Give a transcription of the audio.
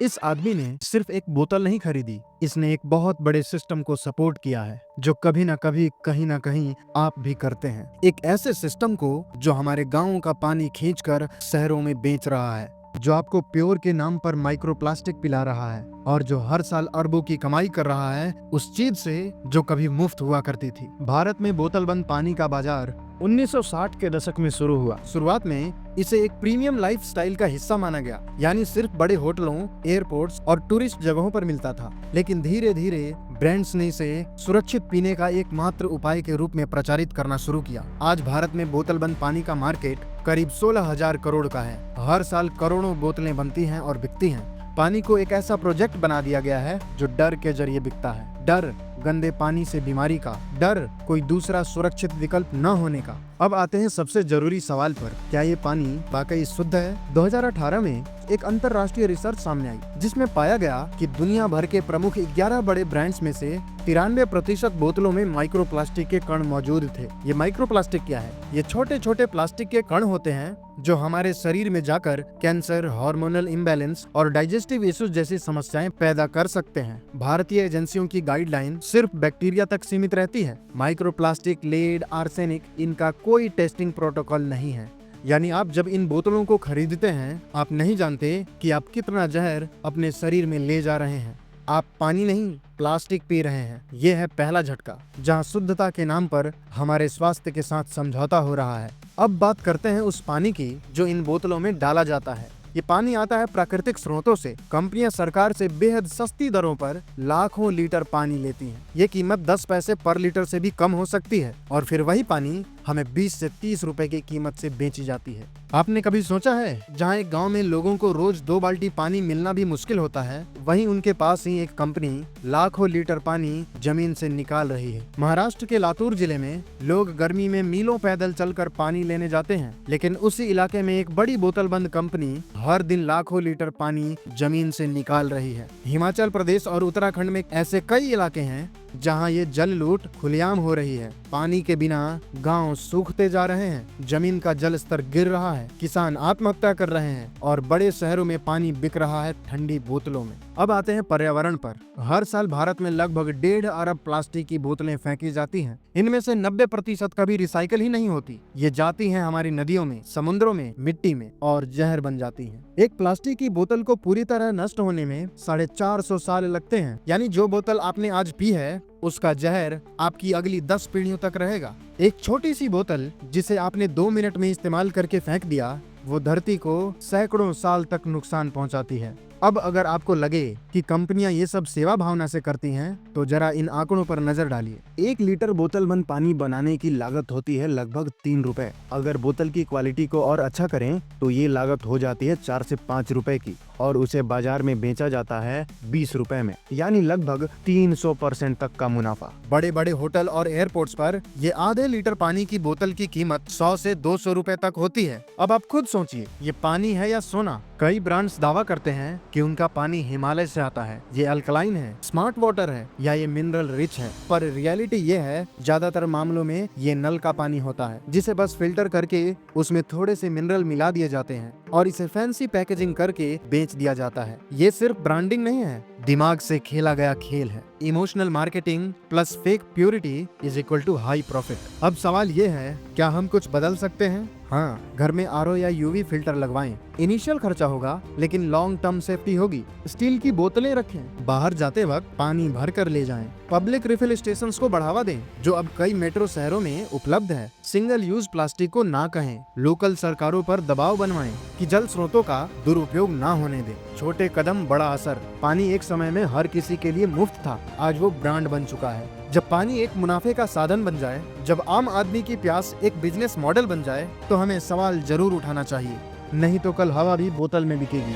इस आदमी ने सिर्फ एक बोतल नहीं खरीदी, इसने एक बहुत बड़े सिस्टम को सपोर्ट किया है जो कभी ना कभी कहीं ना कहीं आप भी करते हैं। एक ऐसे सिस्टम को जो हमारे गाँवों का पानी खींचकर शहरों में बेच रहा है, जो आपको प्योर के नाम पर माइक्रो प्लास्टिक पिला रहा है और जो हर साल अरबों की कमाई कर रहा है उस चीज से जो कभी मुफ्त हुआ करती थी। भारत में बोतल बंद पानी का बाजार 1960 के दशक में शुरू हुआ। शुरुआत में इसे एक प्रीमियम लाइफस्टाइल का हिस्सा माना गया, यानी सिर्फ बड़े होटलों, एयरपोर्ट्स और टूरिस्ट जगहों पर मिलता था। लेकिन धीरे धीरे ब्रांड्स ने इसे सुरक्षित पीने का एकमात्र उपाय के रूप में प्रचारित करना शुरू किया। आज भारत में बोतल बंद पानी का मार्केट करीब 16,000 करोड़ का है। हर साल करोड़ों बोतलें बनती हैं और बिकती हैं। पानी को एक ऐसा प्रोजेक्ट बना दिया गया है जो डर के जरिए बिकता है। डर गंदे पानी से बीमारी का, डर कोई दूसरा सुरक्षित विकल्प न होने का। अब आते हैं सबसे जरूरी सवाल पर, क्या ये पानी वाकई शुद्ध है? 2018 में एक अंतर्राष्ट्रीय रिसर्च सामने आई जिसमें पाया गया कि दुनिया भर के प्रमुख 11 बड़े ब्रांड्स में से 93% बोतलों में माइक्रो प्लास्टिक के कण मौजूद थे। ये माइक्रो प्लास्टिक क्या है? ये छोटे छोटे प्लास्टिक के कण होते हैं जो हमारे शरीर में जाकर कैंसर, हार्मोनल इम्बैलेंस और डाइजेस्टिव इश्यूज जैसी समस्याएं पैदा कर सकते हैं। भारतीय एजेंसियों की गाइडलाइन सिर्फ बैक्टीरिया तक सीमित रहती है। माइक्रोप्लास्टिक, लेड, आर्सेनिक, इनका कोई टेस्टिंग प्रोटोकॉल नहीं है। यानी आप जब इन बोतलों को खरीदते हैं, आप नहीं जानते कि आप कितना जहर अपने शरीर में ले जा रहे हैं। आप पानी नहीं, प्लास्टिक पी रहे हैं। ये है पहला झटका, जहां शुद्धता के नाम पर हमारे स्वास्थ्य के साथ समझौता हो रहा है। अब बात करते हैं उस पानी की जो इन बोतलों में डाला जाता है। ये पानी आता है प्राकृतिक स्रोतों से। कंपनियां सरकार से बेहद सस्ती दरों पर लाखों लीटर पानी लेती हैं। ये कीमत 10 पैसे पर लीटर से भी कम हो सकती है और फिर वही पानी हमें 20 से 30 रुपए की कीमत से बेची जाती है। आपने कभी सोचा है, जहां एक गांव में लोगों को रोज 2 बाल्टी पानी मिलना भी मुश्किल होता है, वहीं उनके पास ही एक कंपनी लाखों लीटर पानी जमीन से निकाल रही है। महाराष्ट्र के लातूर जिले में लोग गर्मी में मीलों पैदल चलकर पानी लेने जाते हैं, लेकिन उसी इलाके में एक बड़ी बोतल बंद कंपनी हर दिन लाखों लीटर पानी जमीन से निकाल रही है। हिमाचल प्रदेश और उत्तराखंड में ऐसे कई इलाके हैं जहां ये जल लूट खुलेआम हो रही है। पानी के बिना गांव सूखते जा रहे हैं, जमीन का जल स्तर गिर रहा है, किसान आत्महत्या कर रहे हैं और बड़े शहरों में पानी बिक रहा है ठंडी बोतलों में। अब आते हैं पर्यावरण पर। हर साल भारत में लगभग 1.5 अरब प्लास्टिक की बोतलें फेंकी जाती हैं। इनमें से 90% कभी रिसाइकल ही नहीं होती। ये जाती हैं हमारी नदियों में, समुद्रों में, मिट्टी में और जहर बन जाती हैं। एक प्लास्टिक की बोतल को पूरी तरह नष्ट होने में 450 साल लगते हैं। यानी जो बोतल आपने आज पी है उसका जहर आपकी अगली 10 पीढ़ियों तक रहेगा। एक छोटी सी बोतल जिसे आपने 2 मिनट में इस्तेमाल करके फेंक दिया, वो धरती को सैकड़ों साल तक नुकसान पहुंचाती है। अब अगर आपको लगे कि कंपनियां ये सब सेवा भावना से करती हैं, तो जरा इन आंकड़ों पर नजर डालिए। 1 लीटर बोतल बंद पानी बनाने की लागत होती है लगभग 3 रुपए। अगर बोतल की क्वालिटी को और अच्छा करें तो ये लागत हो जाती है 4 से 5 रुपए की और उसे बाजार में बेचा जाता है 20 रुपए में, यानी लगभग 300% तक का मुनाफा। बड़े बड़े होटल और एयरपोर्ट्स पर ये आधे लीटर पानी की बोतल की कीमत 100 से 200 रुपए तक होती है। अब आप खुद सोचिए, ये पानी है या सोना? कई ब्रांड्स दावा करते हैं कि उनका पानी हिमालय से आता है, ये अल्कलाइन है, स्मार्ट वाटर है या ये मिनरल रिच है। पर रियलिटी ये है, ज्यादातर मामलों में ये नल का पानी होता है जिसे बस फिल्टर करके उसमें थोड़े से मिनरल मिला दिए जाते हैं और इसे फैंसी पैकेजिंग करके बेच दिया जाता है। ये सिर्फ ब्रांडिंग नहीं है, दिमाग से खेला गया खेल है। Emotional marketing plus fake purity is equal to high profit. अब सवाल ये है, क्या हम कुछ बदल सकते हैं? हाँ, घर में आरओ या यूवी फिल्टर लगवाएं। इनिशियल खर्चा होगा लेकिन लॉन्ग टर्म सेफ्टी होगी। स्टील की बोतलें रखें, बाहर जाते वक्त पानी भर कर ले जाएं। पब्लिक रिफिल स्टेशंस को बढ़ावा दें जो अब कई मेट्रो शहरों में उपलब्ध है। सिंगल यूज प्लास्टिक को ना कहें। लोकल सरकारों पर दबाव बनवाएं कि जल स्रोतों का दुरुपयोग ना होने दें। छोटे कदम बड़ा असर। पानी एक समय में हर किसी के लिए मुफ्त था, आज वो ब्रांड बन चुका है। जब पानी एक मुनाफे का साधन बन जाए, जब आम आदमी की प्यास एक बिजनेस मॉडल बन जाए, तो हमें सवाल जरूर उठाना चाहिए, नहीं तो कल हवा भी बोतल में बिकेगी।